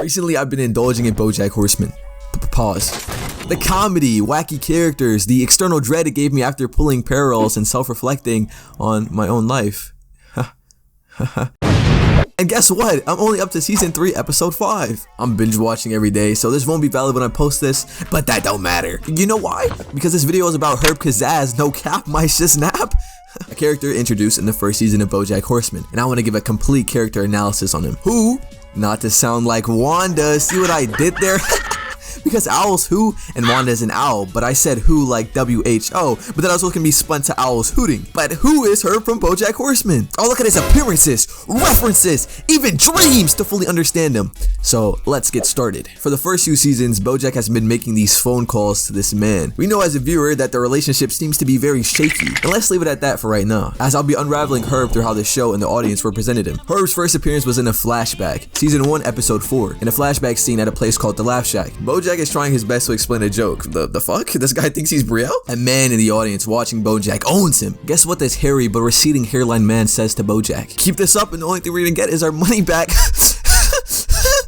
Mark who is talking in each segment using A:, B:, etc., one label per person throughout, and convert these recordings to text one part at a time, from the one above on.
A: Recently, I've been indulging in Bojack Horsemen. Pause. The comedy, wacky characters, the external dread it gave me after pulling parallels and self-reflecting on my own life. And guess what? I'm only up to season 3, episode 5. I'm binge watching every day, so this won't be valid when I post this, but that don't matter. You know why? Because this video is about Herb Kazzaz, no cap, my shit snap. A character introduced in the first season of Bojack Horseman, and I want to give a complete character analysis on him. Who, not to sound like Wanda, see what I did there? Because Owl's who and Wanda's an owl, but I said who like WHO, but that also can be spun to Owl's hooting. But who is Herb from Bojack Horseman? Oh, look at his appearances, references, even dreams to fully understand him. So let's get started. For the first few seasons, Bojack has been making these phone calls to this man. We know as a viewer that the relationship seems to be very shaky, and let's leave it at that for right now, as I'll be unraveling Herb through how the show and the audience represented him. Herb's first appearance was in a flashback, season 1, episode 4, in a flashback scene at a place called the Laugh Shack. Bojack is trying his best to explain a joke. The fuck? This guy thinks he's Briel? A man in the audience watching Bojack owns him. Guess what this hairy but receding hairline man says to Bojack? Keep this up and the only thing we're gonna get is our money back.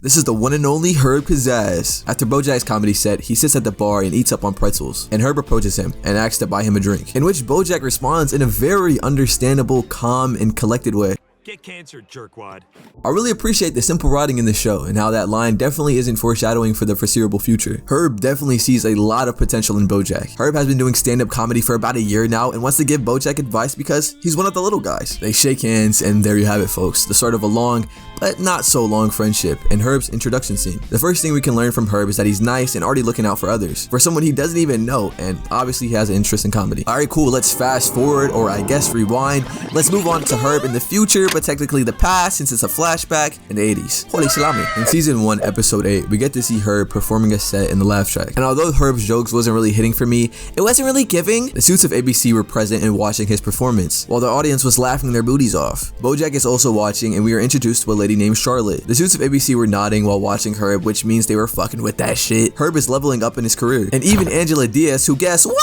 A: This is the one and only Herb Kazzaz. After Bojack's comedy set, he sits at the bar and eats up on pretzels, and Herb approaches him and asks to buy him a drink, in which Bojack responds in a very understandable, calm, and collected way.
B: Get cancer, jerkwad.
A: I really appreciate the simple writing in the show and how that line definitely isn't foreshadowing for the foreseeable future. Herb definitely sees a lot of potential in Bojack. Herb has been doing stand-up comedy for about a year now and wants to give Bojack advice because he's one of the little guys. They shake hands and there you have it, folks. The start of a long but not so long friendship and Herb's introduction scene. The first thing we can learn from Herb is that he's nice and already looking out for others, for someone he doesn't even know, and obviously he has an interest in comedy. Alright, cool, let's fast forward, or I guess rewind. Let's move on to Herb in the future, but technically the past since it's a flashback in the 80s. Holy salami. In season 1, episode 8, we get to see Herb performing a set in the Laugh Shack. And although Herb's jokes wasn't really hitting for me, it wasn't really giving. The suits of ABC were present and watching his performance, while the audience was laughing their booties off. Bojack is also watching, and we are introduced to a lady named Charlotte. The suits of ABC were nodding while watching Herb, which means they were fucking with that shit. Herb is leveling up in his career. And even Angela Diaz, who guess what?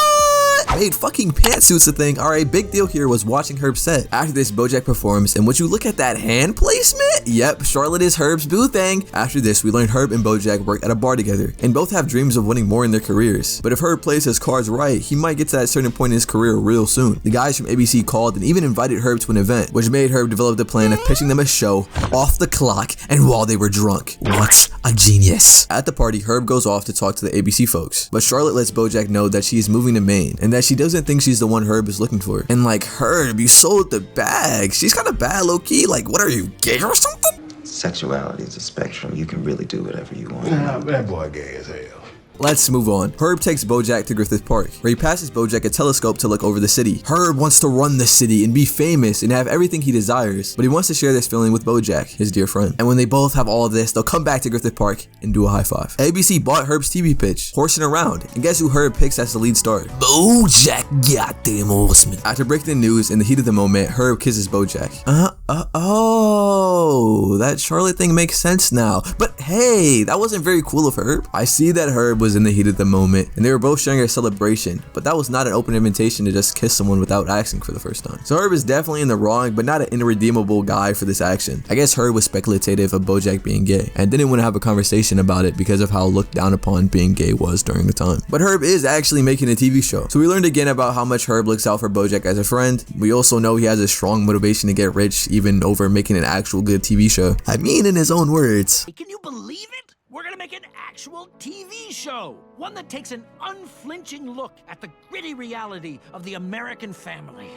A: Made fucking pantsuits a thing. Alright, big deal here was watching Herb set. After this, Bojack performs, and would you look at that hand placement? Yep, Charlotte is Herb's boo thing. After this, we learn Herb and Bojack work at a bar together, and both have dreams of winning more in their careers. But if Herb plays his cards right, he might get to that certain point in his career real soon. The guys from ABC called and even invited Herb to an event, which made Herb develop the plan of pitching them a show off the clock and while they were drunk. What a genius. At the party, Herb goes off to talk to the ABC folks, but Charlotte lets Bojack know that she is moving to Maine and that she doesn't think she's the one Herb is looking for. And like, Herb, you sold the bag. She's kind of bad low-key. Like, what are you, gay or something?
C: Sexuality is a spectrum. You can really do whatever you want.
D: That boy gay as hell.
A: Let's move on. Herb takes Bojack to Griffith Park, where he passes Bojack a telescope to look over the city. Herb wants to run the city and be famous and have everything he desires, but he wants to share this feeling with Bojack, his dear friend. And when they both have all of this, they'll come back to Griffith Park and do a high five. ABC bought Herb's TV pitch, Horsin Around, and guess who Herb picks as the lead star? Bojack goddamn Horseman. After breaking the news in the heat of the moment, Herb kisses Bojack. Oh, that Charlotte thing makes sense now. But hey, that wasn't very cool of Herb. I see that Herb was in the heat of the moment and they were both sharing a celebration, but that was not an open invitation to just kiss someone without asking for the first time. So Herb is definitely in the wrong, but not an irredeemable guy for this action. I guess Herb was speculative of Bojack being gay and didn't want to have a conversation about it because of how looked down upon being gay was during the time. But Herb is actually making a TV show, so we learned again about how much Herb looks out for Bojack as a friend. We also know he has a strong motivation to get rich, even over making an actual good TV show. I mean, in his own words.
B: Can you believe it? We're gonna make an actual TV show. One that takes an unflinching look at the gritty reality of the American family.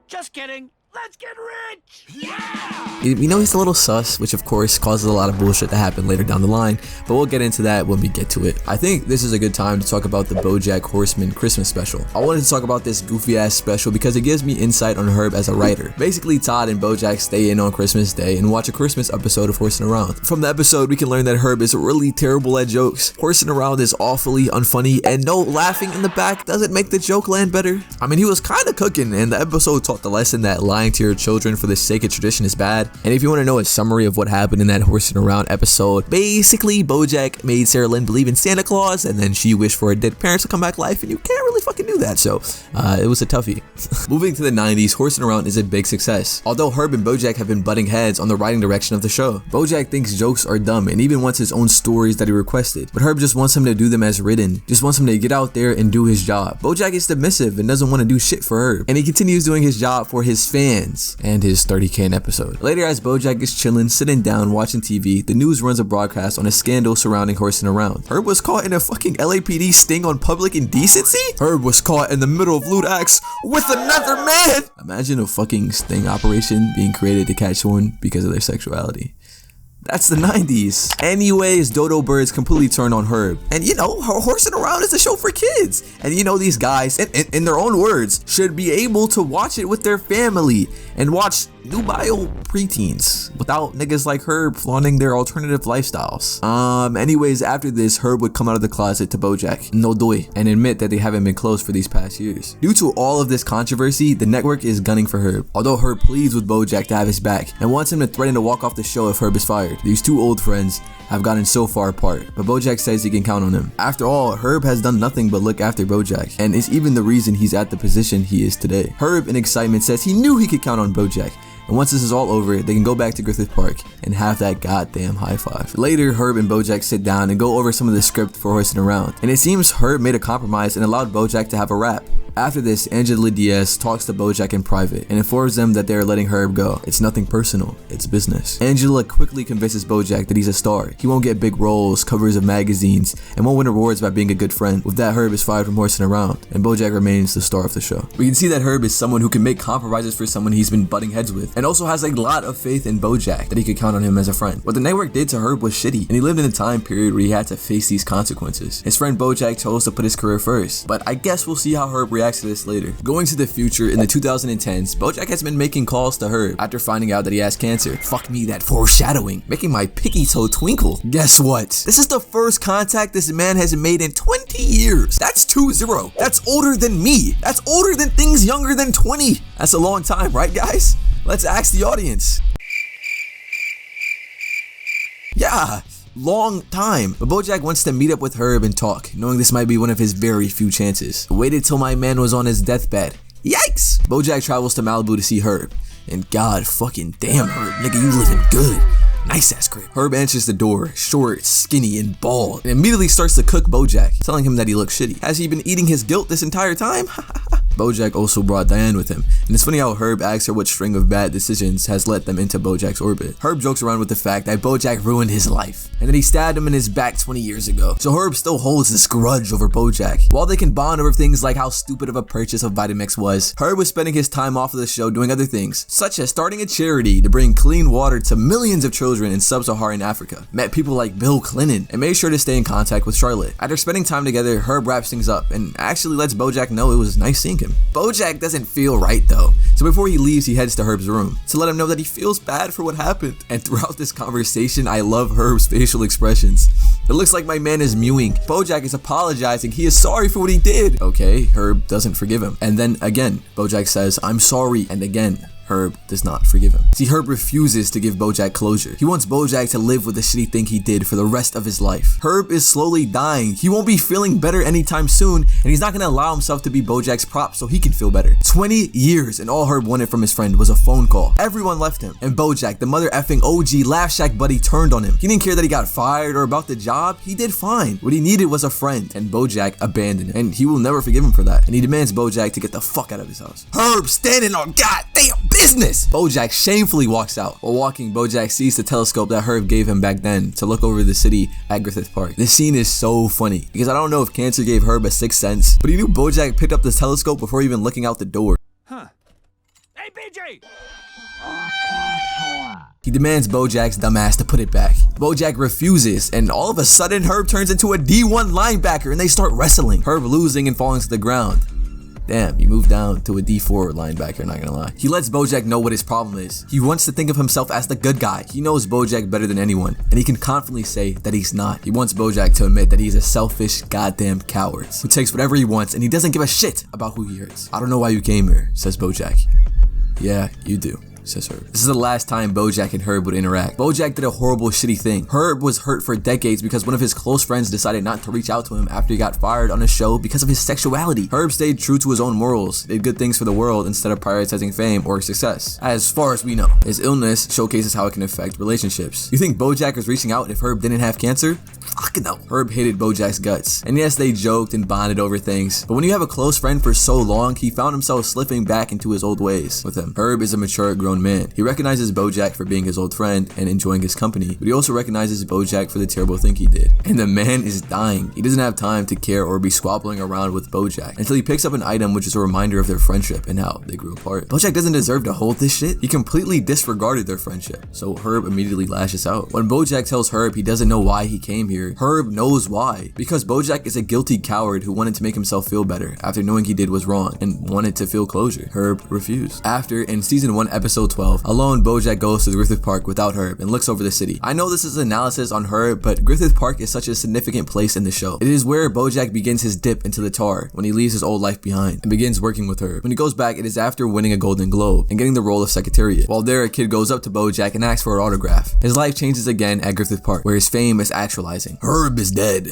B: Just kidding. Let's get rich! Yeah!
A: We know he's a little sus, which of course causes a lot of bullshit to happen later down the line, but we'll get into that when we get to it. I think this is a good time to talk about the Bojack Horseman Christmas special. I wanted to talk about this goofy ass special because it gives me insight on Herb as a writer. Basically, Todd and Bojack stay in on Christmas Day and watch a Christmas episode of Horsin Around. From the episode, we can learn that Herb is really terrible at jokes. Horsin Around is awfully unfunny, and no, laughing in the back doesn't make the joke land better. I mean, he was kind of cooking, and the episode taught the lesson that lying lying to your children for the sake of tradition is bad. And if you want to know a summary of what happened in that Horsing Around episode, basically Bojack made Sarah Lynn believe in Santa Claus, and then she wished for her dead parents to come back to life, and you can't really fucking do that. So it was a toughie. Moving to the 90s, Horsing Around is a big success. Although Herb and Bojack have been butting heads on the writing direction of the show. Bojack thinks jokes are dumb and even wants his own stories that he requested, but Herb just wants him to do them as written, just wants him to get out there and do his job. Bojack is submissive and doesn't want to do shit for Herb, and he continues doing his job for his fans and his 30K an episode. Later, as Bojack is chilling, sitting down, watching TV, the news runs a broadcast on a scandal surrounding Horsing Around. Herb was caught in a fucking LAPD sting on public indecency? Herb was caught in the middle of lewd acts with another man! Imagine a fucking sting operation being created to catch someone because of their sexuality. That's the 90s. Anyways, Dodo Birds completely turned on Herb. And you know, Horsing Around is a show for kids. And you know, these guys, in their own words, should be able to watch it with their family and watch nubile preteens without niggas like Herb flaunting their alternative lifestyles. Anyways, after this, Herb would come out of the closet to Bojack, no doy, and admit that they haven't been close for these past years. Due to all of this controversy, the network is gunning for Herb, although Herb pleads with Bojack to have his back and wants him to threaten to walk off the show if Herb is fired. These two old friends have gotten so far apart, but Bojack says he can count on him. After all, Herb has done nothing but look after Bojack, and is even the reason he's at the position he is today. Herb, in excitement, says he knew he could count on Bojack, and once this is all over, they can go back to Griffith Park and have that goddamn high five. Later, Herb and Bojack sit down and go over some of the script for Horsing Around, and it seems Herb made a compromise and allowed Bojack to have a rap. After this, Angela Diaz talks to Bojack in private and informs them that they are letting Herb go. It's nothing personal, it's business. Angela quickly convinces Bojack that he's a star. He won't get big roles, covers of magazines, and won't win awards by being a good friend. With that, Herb is fired from Horsing Around, and Bojack remains the star of the show. We can see that Herb is someone who can make compromises for someone he's been butting heads with, and also has a lot of faith in Bojack that he could count on him as a friend. What the network did to Herb was shitty, and he lived in a time period where he had to face these consequences. His friend Bojack chose to put his career first, but I guess we'll see how Herb reacts to this later. Going to the future, in the 2010s, Bojack has been making calls to Herb after finding out that he has cancer. Fuck me, that foreshadowing, making my picky toe twinkle. Guess what? This is the first contact this man has made in 20 years. That's 2-0. That's older than me. That's older than things younger than 20. That's a long time, right guys? Let's ask the audience. Yeah, long time. But Bojack wants to meet up with Herb and talk, knowing this might be one of his very few chances. Waited till my man was on his deathbed. Yikes! Bojack travels to Malibu to see Herb. And god fucking damn, Herb, nigga, you living good. Nice ass crib. Herb answers the door, short, skinny, and bald, and immediately starts to cook Bojack, telling him that he looks shitty. Has he been eating his guilt this entire time? Bojack also brought Diane with him, and it's funny how Herb asks her what string of bad decisions has led them into Bojack's orbit. Herb jokes around with the fact that Bojack ruined his life, and that he stabbed him in his back 20 years ago. So Herb still holds this grudge over Bojack. While they can bond over things like how stupid of a purchase of Vitamix was, Herb was spending his time off of the show doing other things, such as starting a charity to bring clean water to millions of children in sub-Saharan Africa, met people like Bill Clinton, and made sure to stay in contact with Charlotte. After spending time together, Herb wraps things up and actually lets Bojack know it was nice seeing him. Bojack doesn't feel right though, so before he leaves, he heads to Herb's room to let him know that he feels bad for what happened. And throughout this conversation, I love Herb's facial expressions. It looks like my man is mewing. Bojack is apologizing. He is sorry for what he did. Okay, Herb doesn't forgive him. And then again, Bojack says, I'm sorry. And again, Herb does not forgive him. See, Herb refuses to give Bojack closure. He wants Bojack to live with the shitty thing he did for the rest of his life. Herb is slowly dying. He won't be feeling better anytime soon, and he's not gonna allow himself to be Bojack's prop so he can feel better. 20 years, and all Herb wanted from his friend was a phone call. Everyone left him, and Bojack, the mother effing OG Laugh Shack buddy, turned on him. He didn't care that he got fired or about the job. He did fine. What he needed was a friend, and Bojack abandoned him, and he will never forgive him for that. And he demands Bojack to get the fuck out of his house. Herb standing on goddamn business! Bojack shamefully walks out. While walking, Bojack sees the telescope that Herb gave him back then to look over the city at Griffith Park. This scene is so funny because I don't know if cancer gave Herb a sixth sense, but he knew Bojack picked up the telescope before even looking out the door.
B: Huh. Hey, BJ!
A: He demands Bojack's dumbass to put it back. Bojack refuses, and all of a sudden Herb turns into a D1 linebacker and they start wrestling. Herb losing and falling to the ground. Damn, he moved down to a D4 linebacker, not gonna lie. He lets Bojack know what his problem is. He wants to think of himself as the good guy. He knows Bojack better than anyone, and he can confidently say that he's not. He wants Bojack to admit that he's a selfish goddamn coward who takes whatever he wants and he doesn't give a shit about who he hurts. I don't know why you came here, says Bojack. Yeah, you do, says Herb. This is the last time Bojack and Herb would interact. Bojack did a horrible, shitty thing. Herb was hurt for decades because one of his close friends decided not to reach out to him after he got fired on a show because of his sexuality. Herb stayed true to his own morals, did good things for the world instead of prioritizing fame or success. As far as we know, his illness showcases how it can affect relationships. You think Bojack was reaching out if Herb didn't have cancer? Fuck no. Herb hated Bojack's guts. And yes, they joked and bonded over things, but when you have a close friend for so long, he found himself slipping back into his old ways with him. Herb is a mature, grown man. He recognizes Bojack for being his old friend and enjoying his company, but he also recognizes Bojack for the terrible thing he did. And the man is dying. He doesn't have time to care or be squabbling around with Bojack until he picks up an item which is a reminder of their friendship and how they grew apart. Bojack doesn't deserve to hold this shit. He completely disregarded their friendship, so Herb immediately lashes out. When Bojack tells Herb he doesn't know why he came here, Herb knows why. Because Bojack is a guilty coward who wanted to make himself feel better after knowing he did was wrong and wanted to feel closure. Herb refused. After, in season 1 episode 12, alone Bojack goes to the Griffith Park without Herb and looks over the city. I know this is analysis on Herb, but Griffith Park is such a significant place in the show. It is where Bojack begins his dip into the tar when he leaves his old life behind and begins working with Herb. When he goes back, it is after winning a Golden Globe and getting the role of Secretariat. While there, a kid goes up to Bojack and asks for an autograph. His life changes again at Griffith Park, where his fame is actualizing. Herb is dead.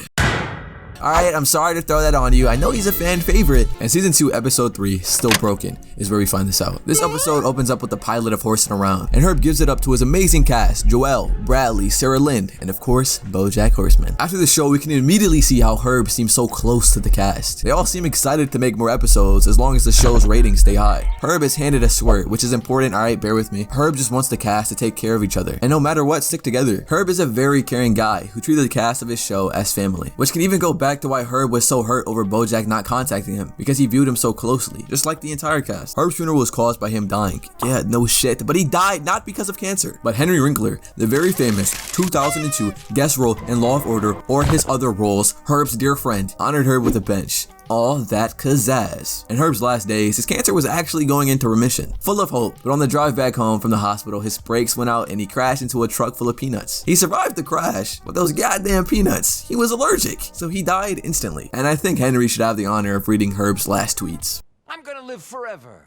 A: Alright, I'm sorry to throw that on you. I know he's a fan favorite. And season 2, episode 3, Still Broken, is where we find this out. This episode opens up with the pilot of Horsin Around, and Herb gives it up to his amazing cast, Joelle, Bradley, Sarah Lynn, and of course, Bojack Horseman. After the show, we can immediately see how Herb seems so close to the cast. They all seem excited to make more episodes as long as the show's ratings stay high. Herb is handed a squirt, which is important, alright, bear with me. Herb just wants the cast to take care of each other, and no matter what, stick together. Herb is a very caring guy who treated the cast of his show as family, which can even go back to why Herb was so hurt over Bojack not contacting him, because he viewed him so closely, just like the entire cast. Herb's funeral was caused by him dying. Yeah, no shit, but he died not because of cancer. But Henry Winkler, the very famous 2002 guest role in Law of Order or his other roles, Herb's dear friend, honored Herb with a bench. All that Kazzaz. In Herb's last days, his cancer was actually going into remission, full of hope, but on the drive back home from the hospital, his brakes went out and he crashed into a truck full of peanuts. He survived the crash, but those goddamn peanuts, he was allergic, so he died instantly. And I think Henry should have the honor of reading Herb's last tweets.
B: I'm gonna live forever.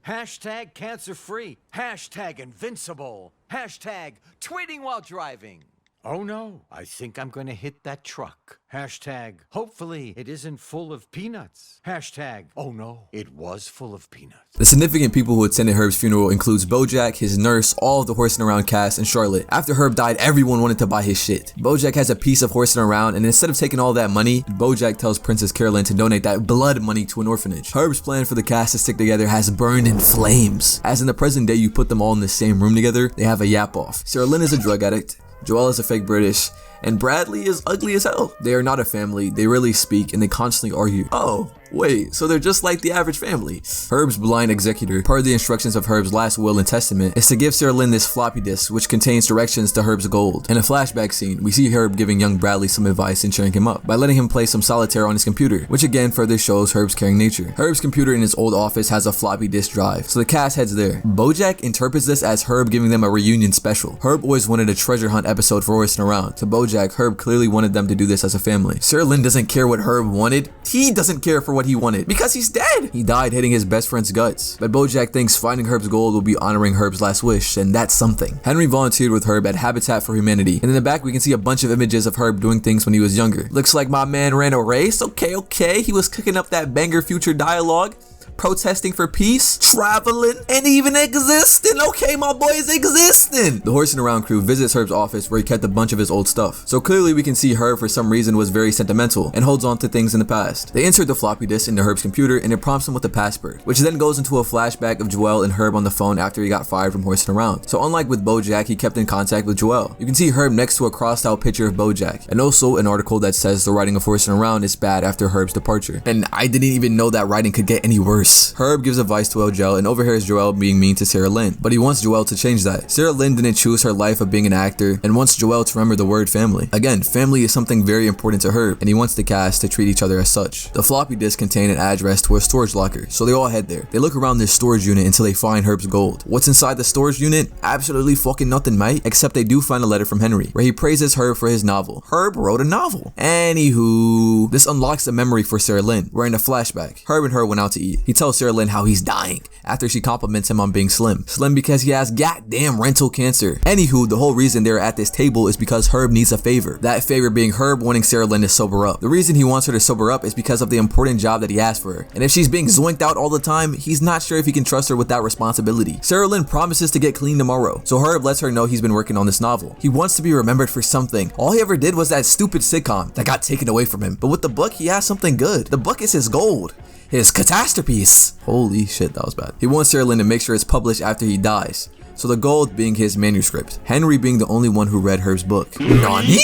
B: Hashtag cancer-free. Hashtag invincible. Hashtag tweeting while driving. Oh no, I think I'm gonna hit that truck. Hashtag, hopefully it isn't full of peanuts. Hashtag, oh no, it was full of peanuts.
A: The significant people who attended Herb's funeral includes Bojack, his nurse, all of the Horsin Around cast, and Charlotte. After Herb died, everyone wanted to buy his shit. Bojack has a piece of Horsin Around, and instead of taking all that money, Bojack tells Princess Carolyn to donate that blood money to an orphanage. Herb's plan for the cast to stick together has burned in flames. As in the present day, you put them all in the same room together, they have a yap off. Sarah Lynn is a drug addict, Joelle is a fake British, and Bradley is ugly as hell. They are not a family, they rarely speak, and they constantly argue. Oh, wait, so they're just like the average family. Herb's blind executor, part of the instructions of Herb's last will and testament, is to give Sarah Lynn this floppy disk, which contains directions to Herb's gold. In a flashback scene, we see Herb giving young Bradley some advice and cheering him up by letting him play some solitaire on his computer, which again further shows Herb's caring nature. Herb's computer in his old office has a floppy disk drive, so the cast heads there. Bojack interprets this as Herb giving them a reunion special. Herb always wanted a treasure hunt episode for Horsin Around. To Bojack, Herb clearly wanted them to do this as a family. Sarah Lynn doesn't care what Herb wanted. He doesn't care for what he wanted because he's dead. He died hitting his best friend's guts. But Bojack thinks finding Herb's gold will be honoring Herb's last wish, and that's something. Henry volunteered with Herb at Habitat for Humanity, and in the back we can see a bunch of images of Herb doing things when he was younger. Looks like my man ran a race. Okay, he was cooking up that banger future dialogue. Protesting for peace, traveling, and even existing. Okay, my boy's existing. The Horsin Around crew visits Herb's office where he kept a bunch of his old stuff. So clearly we can see Herb for some reason was very sentimental and holds on to things in the past. They insert the floppy disk into Herb's computer and it prompts him with a password, which then goes into a flashback of Joelle and Herb on the phone after he got fired from Horsin Around. So unlike with Bojack, he kept in contact with Joelle. You can see Herb next to a crossed out picture of Bojack, and also an article that says the writing of Horsin Around is bad after Herb's departure. And I didn't even know that writing could get any worse. Herb gives advice to Joelle and overhears Joelle being mean to Sarah Lynn, but he wants Joelle to change that. Sarah Lynn didn't choose her life of being an actor and wants Joelle to remember the word family. Again, family is something very important to Herb, and he wants the cast to treat each other as such. The floppy disk contained an address to a storage locker, so they all head there. They look around this storage unit until they find Herb's gold. What's inside the storage unit? Absolutely fucking nothing, mate, except they do find a letter from Henry, where he praises Herb for his novel. Herb wrote a novel. Anywho, this unlocks a memory for Sarah Lynn, where in a flashback, Herb and her went out to eat. He tells Sarah Lynn how he's dying after she compliments him on being slim. Slim because he has goddamn rental cancer. Anywho, the whole reason they're at this table is because Herb needs a favor. That favor being Herb wanting Sarah Lynn to sober up. The reason he wants her to sober up is because of the important job that he has for her. And if she's being zoinked out all the time, he's not sure if he can trust her with that responsibility. Sarah Lynn promises to get clean tomorrow, so Herb lets her know he's been working on this novel. He wants to be remembered for something. All he ever did was that stupid sitcom that got taken away from him. But with the book, he has something good. The book is his gold. His catastrophe. Holy shit, that was bad. He wants Sarah Lynn to make sure it's published after he dies. So the gold being his manuscript, Henry being the only one who read Herb's book. Nani?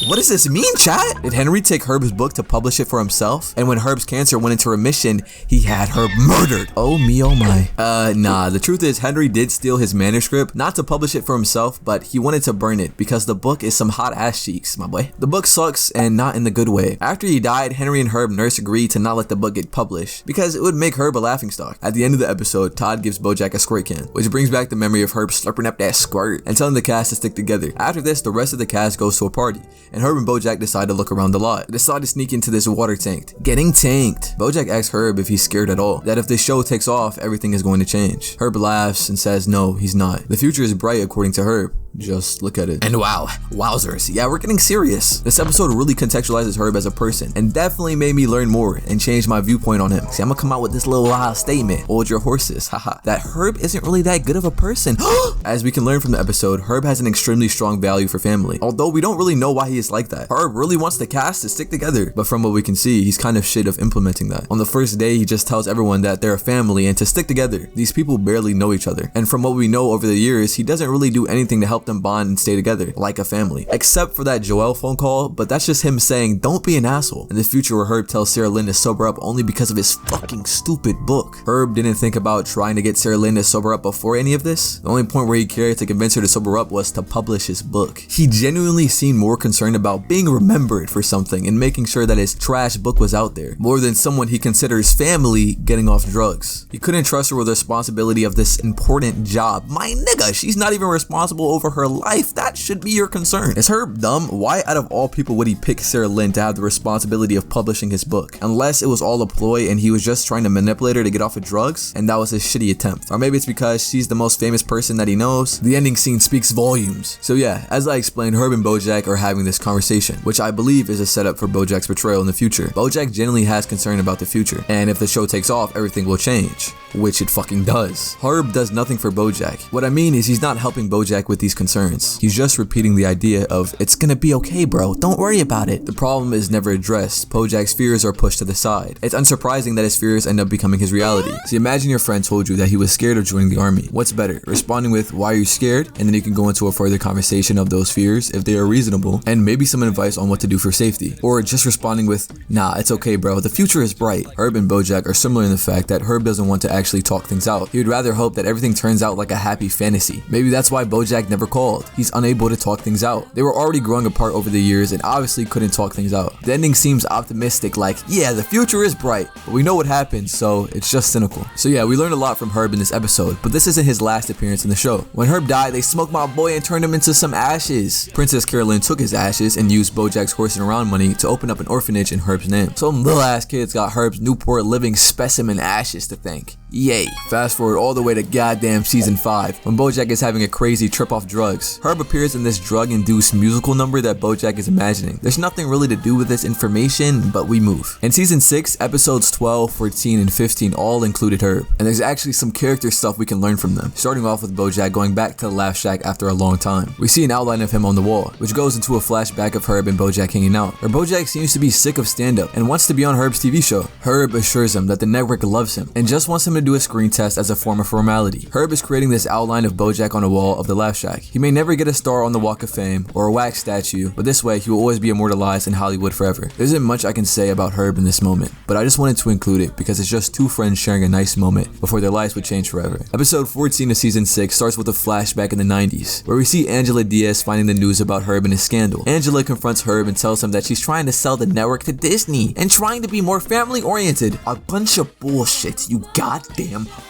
A: What does this mean, chat? Did Henry take Herb's book to publish it for himself? And when Herb's cancer went into remission, he had Herb murdered. Oh me, oh my. Nah, the truth is Henry did steal his manuscript, not to publish it for himself, but he wanted to burn it because the book is some hot ass cheeks, my boy. The book sucks and not in the good way. After he died, Henry and Herb nurse agreed to not let the book get published because it would make Herb a laughingstock. At the end of the episode, Todd gives Bojack a squirt can, which brings back the memory of Herb slurping up that squirt and telling the cast to stick together. After this, the rest of the cast goes to a party, and Herb and Bojack decide to look around the lot. They decide to sneak into this water tank. Getting tanked. Bojack asks Herb if he's scared at all, that if this show takes off, everything is going to change. Herb laughs and says no, he's not. The future is bright according to Herb. Just look at it. And wow, wowzers. Yeah, we're getting serious. This episode really contextualizes Herb as a person and definitely made me learn more and change my viewpoint on him. See, I'm gonna come out with this little statement. Hold your horses, haha. That Herb isn't really that good of a person. As we can learn from the episode, Herb has an extremely strong value for family. Although we don't really know why he is like that. Herb really wants the cast to stick together, but from what we can see, he's kind of shit of implementing that. On the first day, he just tells everyone that they're a family and to stick together. These people barely know each other. And from what we know over the years, he doesn't really do anything to help them bond and stay together like a family. Except for that Joel phone call, but that's just him saying, don't be an asshole. In the future where Herb tells Sarah Lynn to sober up only because of his fucking stupid book. Herb didn't think about trying to get Sarah Lynn to sober up before any of this. The only point where he cared to convince her to sober up was to publish his book. He genuinely seemed more concerned about being remembered for something and making sure that his trash book was out there, more than someone he considers family getting off drugs. He couldn't trust her with the responsibility of this important job. My nigga, she's not even responsible over her life. That should be your concern. Is Herb dumb? Why out of all people would he pick Sarah Lynn to have the responsibility of publishing his book? Unless it was all a ploy and he was just trying to manipulate her to get off of drugs, and that was his shitty attempt. Or maybe it's because she's the most famous person that he knows. The ending scene speaks volumes. So yeah, as I explained, Herb and Bojack are having this conversation, which I believe is a setup for Bojack's betrayal in the future. Bojack genuinely has concern about the future, and if the show takes off, everything will change. Which it fucking does. Herb does nothing for Bojack. What I mean is he's not helping Bojack with these concerns. He's just repeating the idea of, it's gonna be okay bro, don't worry about it. The problem is never addressed. Bojack's fears are pushed to the side. It's unsurprising that his fears end up becoming his reality. See, imagine your friend told you that he was scared of joining the army. What's better? Responding with, why are you scared? And then you can go into a further conversation of those fears if they are reasonable, and maybe some advice on what to do for safety. Or just responding with, nah, it's okay bro, the future is bright. Herb and Bojack are similar in the fact that Herb doesn't want to actually talk things out. He would rather hope that everything turns out like a happy fantasy. Maybe that's why Bojack never called. He's unable to talk things out. They were already growing apart over the years and obviously couldn't talk things out. The ending seems optimistic, like, yeah, the future is bright, but we know what happens, so it's just cynical. So yeah, we learned a lot from Herb in this episode, but this isn't his last appearance in the show. When Herb died, they smoked my boy and turned him into some ashes. Princess Carolyn took his ashes and used Bojack's Horsin around money to open up an orphanage in Herb's name. Some little ass kids got Herb's Newport living specimen ashes to thank. Yay. Fast forward all the way to goddamn season 5, when Bojack is having a crazy trip off drugs. Herb appears in this drug-induced musical number that Bojack is imagining. There's nothing really to do with this information, but we move. In season 6, episodes 12, 14, and 15 all included Herb, and there's actually some character stuff we can learn from them. Starting off with Bojack going back to the Laugh Shack after a long time. We see an outline of him on the wall, which goes into a flashback of Herb and Bojack hanging out, where Bojack seems to be sick of stand-up and wants to be on Herb's TV show. Herb assures him that the network loves him and just wants him to do a screen test as a form of formality. Herb is creating this outline of Bojack on a wall of the Laugh Shack. He may never get a star on the Walk of Fame or a wax statue, but this way he will always be immortalized in Hollywood forever. There isn't much I can say about Herb in this moment, but I just wanted to include it because it's just two friends sharing a nice moment before their lives would change forever. Episode 14 of season 6 starts with a flashback in the 90s, where we see Angela Diaz finding the news about Herb and his scandal. Angela confronts Herb and tells him that she's trying to sell the network to Disney and trying to be more family oriented. A bunch of bullshit, you goddamn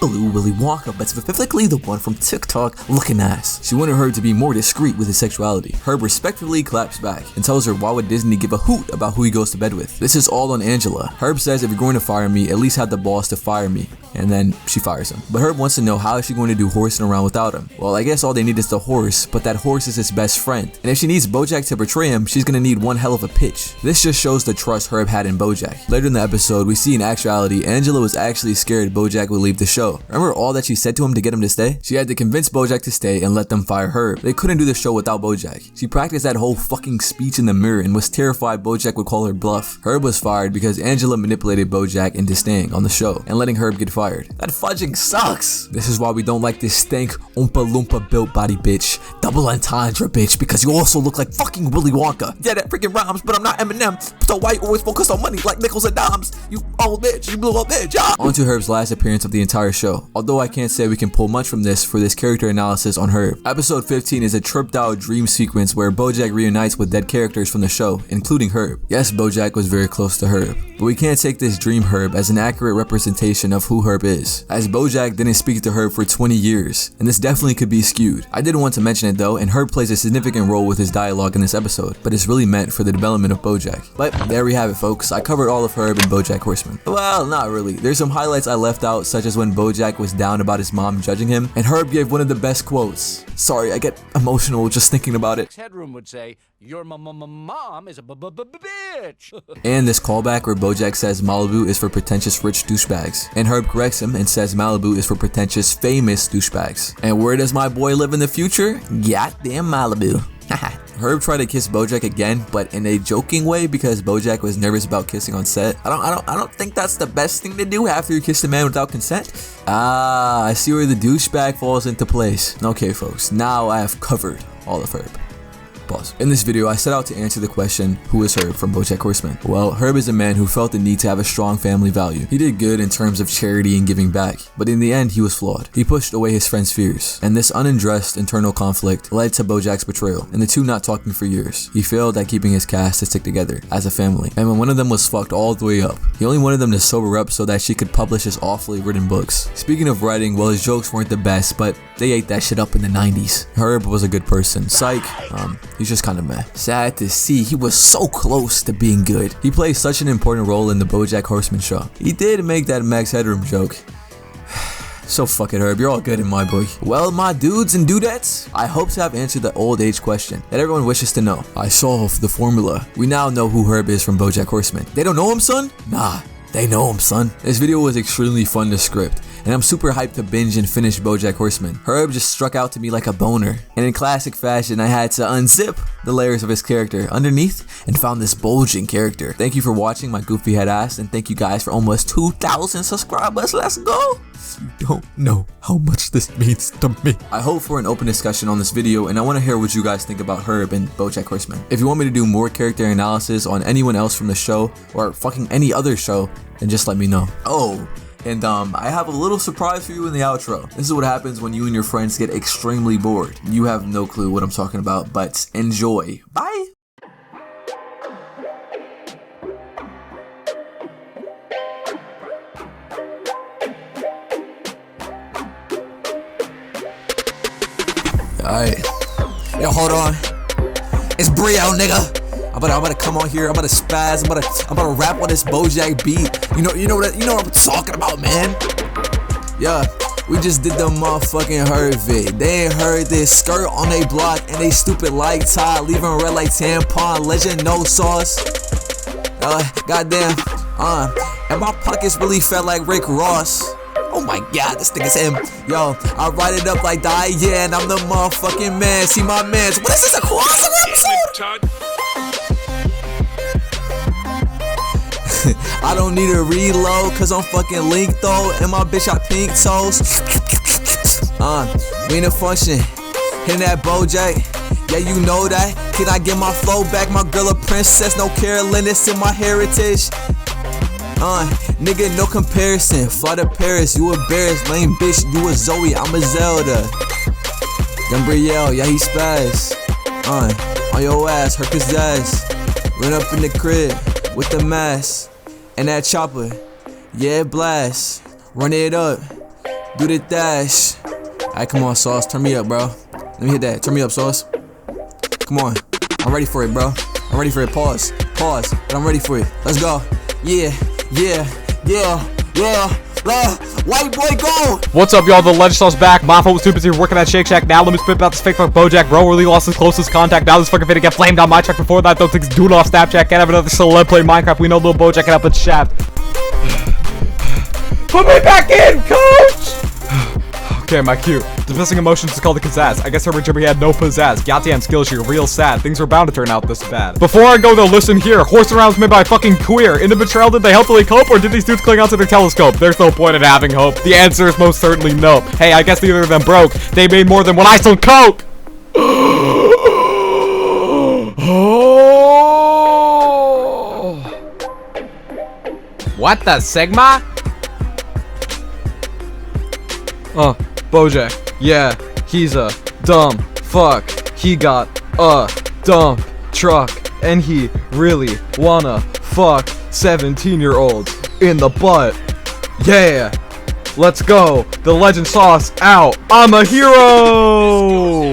A: blue Willy Wonka, but specifically the one from TikTok looking ass. She wanted Herb to be more discreet with his sexuality. Herb respectfully claps back and tells her why would Disney give a hoot about who he goes to bed with. This is all on Angela. Herb says, if you're going to fire me, at least have the balls to fire me. and then she fires him. But Herb wants to know how is she going to do horsing around without him. Well, I guess all they need is the horse, but that horse is his best friend. And if she needs Bojack to betray him, she's gonna need one hell of a pitch. This just shows the trust Herb had in Bojack. Later in the episode, we see in actuality, Angela was actually scared Bojack would leave the show. Remember all that she said to him to get him to stay? She had to convince Bojack to stay and let them fire Herb. They couldn't do the show without Bojack. She practiced that whole fucking speech in the mirror and was terrified Bojack would call her bluff. Herb was fired because Angela manipulated Bojack into staying on the show and letting Herb get fired. That fudging sucks! This is why we don't like this stank Oompa Loompa built body bitch. Double entendre bitch, because you also look like fucking Willy Wonka. Yeah, that freaking rhymes, but I'm not Eminem. So why you always focus on money like nickels and dimes? You old bitch, you blew up bitch, yeah! On to Herb's last appearance of the entire show. Although I can't say we can pull much from this for this character analysis on Herb. Episode 15 is a tripped out dream sequence where Bojack reunites with dead characters from the show, including Herb. Yes, Bojack was very close to Herb, but we can't take this dream Herb as an accurate representation of who Herb is, as Bojack didn't speak to Herb for 20 years, and this definitely could be skewed. I did want to mention it though, and Herb plays a significant role with his dialogue in this episode, but it's really meant for the development of Bojack. But there we have it, folks. I covered all of Herb and Bojack Horseman. Well, not really. There's some highlights I left out, such as when Bojack was down about his mom judging him, and Herb gave one of the best quotes. Sorry, I get emotional just thinking about it.
B: Headroom would say, your mom is a bitch.
A: And this callback where Bojack says Malibu is for pretentious rich douchebags, and Herb corrects him and says Malibu is for pretentious famous douchebags. And where does my boy live in the future? Goddamn Malibu. Herb tried to kiss Bojack again, but in a joking way because Bojack was nervous about kissing on set. I don't think that's the best thing to do after you kiss a man without consent. Ah, I see where the douchebag falls into place. Okay, folks, now I have covered all of Herb. Pause. In this video, I set out to answer the question, who is Herb from Bojack Horseman? Well, Herb is a man who felt the need to have a strong family value. He did good in terms of charity and giving back, but in the end, he was flawed. He pushed away his friend's fears, and this unaddressed internal conflict led to Bojack's betrayal, and the two not talking for years. He failed at keeping his cast to stick together as a family, and when one of them was fucked all the way up, he only wanted them to sober up so that she could publish his awfully written books. Speaking of writing, well, his jokes weren't the best, but they ate that shit up in the 90s. Herb was a good person. Psych, he's just kind of meh. Sad to see, he was so close to being good. He plays such an important role in the Bojack Horseman show. He did make that Max Headroom joke. So fuck it, Herb, you're all good in my book. Well, my dudes and dudettes, I hope to have answered the old age question that everyone wishes to know. I solved the formula. We now know who Herb is from Bojack Horseman. They don't know him, son? Nah, they know him, son. This video was extremely fun to script, and I'm super hyped to binge and finish Bojack Horseman. Herb just struck out to me like a boner, and in classic fashion, I had to unzip the layers of his character underneath and found this bulging character. Thank you for watching my goofy head ass, and thank you guys for almost 2,000 subscribers. Let's go! You don't know how much this means to me. I hope for an open discussion on this video, and I want to hear what you guys think about Herb and Bojack Horseman. If you want me to do more character analysis on anyone else from the show, or fucking any other show, then just let me know. Oh, and I have a little surprise for you in the outro. This is what happens when you and your friends get extremely bored. You have no clue what I'm talking about, but enjoy. Bye! Alright. Yo, hold on. It's Briel, nigga. I'm about to come on here. I'm about to spaz. I'm about to rap on this Bojack beat. You know what I'm talking about, man. Yeah, we just did the motherfucking Herb vid. They ain't heard this. Skirt on they block and they stupid like Todd, leaving red like tampon. Legend no sauce. Goddamn. And my pockets really felt like Rick Ross. Oh my god, this nigga's him. Yo, I write it up like Diane. I'm the motherfucking man. See my mans. What is this, a crossover episode? I don't need a reload, cause I'm fucking linked though. And my bitch got pink toes. We in a function. Hitting that Bojack. Yeah, you know that. Can I get my flow back? My girl a princess, no Carolyn, it's in my heritage. Nigga, no comparison. Fly to Paris, you embarrassed. Lame bitch, you a Zoe, I'm a Zelda. Then Briel, yeah, he spaz. On your ass, Herb Kazzaz. Run up in the crib with the mask and that chopper. Yeah, blast. Run it up. Do the dash. Alright, come on, Sauce. Turn me up, bro. Let me hit that. Turn me up, Sauce. Come on. I'm ready for it, bro. I'm ready for it. Pause. But I'm ready for it. Let's go. Yeah. White boy, go!
D: What's up, y'all? The Legend Sauce back. Mafo was too busy working at Shake Shack. Now let me spit about this fake fuck Bojack. Bro really lost his closest contact. Now this fucking video get flamed on my track. Before that, those things dude off Snapchat. Can't have another celeb play Minecraft. We know little Bojack can help it shaft. Put me back in, coach! Okay, my cue. Dismissing emotions is called the Kazzaz. I guess Herb Kazzaz had no pizzazz. Goddamn skills here, real sad. Things were bound to turn out this bad. Before I go though, listen here. Horsin rounds made by a fucking queer. In the betrayal, did they healthily cope, or did these dudes cling onto their telescope? There's no point in having hope. The answer is most certainly no. Hey, I guess neither of them broke. They made more than when I sold coke! What the Sigma? Bojack, yeah, he's a dumb fuck. He got a dump truck, and he really wanna fuck 17-year-olds in the butt. Yeah, let's go. The Legend Sauce out. I'm a hero!